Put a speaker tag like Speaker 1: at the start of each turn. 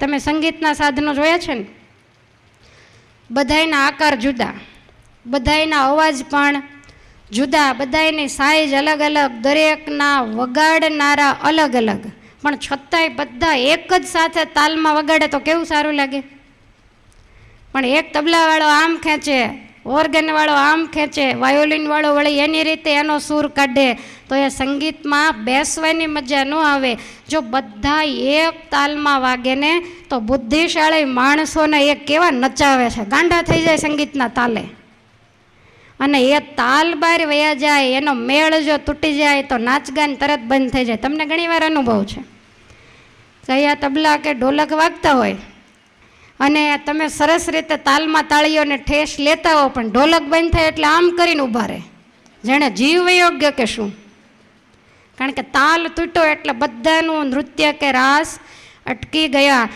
Speaker 1: તમે સંગીતના સાધનો જોયા છે ને, બધાયના આકાર જુદા, બધાયના અવાજ પણ જુદા, બધાયની સાઈઝ અલગ અલગ, દરેકના વગાડનારા અલગ અલગ, પણ છતાંય બધા એક જ સાથે તાલમાં વગાડે તો કેવું સારું લાગે. પણ એક તબલાવાળો આમ ખેંચે, ઓર્ગનવાળો આમ ખેંચે, વાયોલિનવાળો વળી એની રીતે એનો સૂર કાઢે, તો એ સંગીતમાં બેસવાની મજા ન આવે. જો બધા એક તાલમાં વાગે ને તો બુદ્ધિશાળી માણસોને એ કેવા નચાવે છે, ગાંડા થઈ જાય સંગીતના તાલે. અને એ તાલ બહાર વયા જાય, એનો મેળ જો તૂટી જાય તો નાચગાન તરત બંધ થઈ જાય. તમને ઘણીવાર અનુભવ છે, કયા તબલા કે ઢોલક વાગતા હોય અને તમે સરસ રીતે તાલમાં તાળીઓને ઠેસ લેતા હો, પણ ઢોલક બંધ થાય એટલે આમ કરીને ઊભા રહે, જેણે જીવ યોગ્ય કે શું. કારણ કે તાલ તૂટ્યો એટલે બધાનું નૃત્ય કે રાસ અટકી ગયા.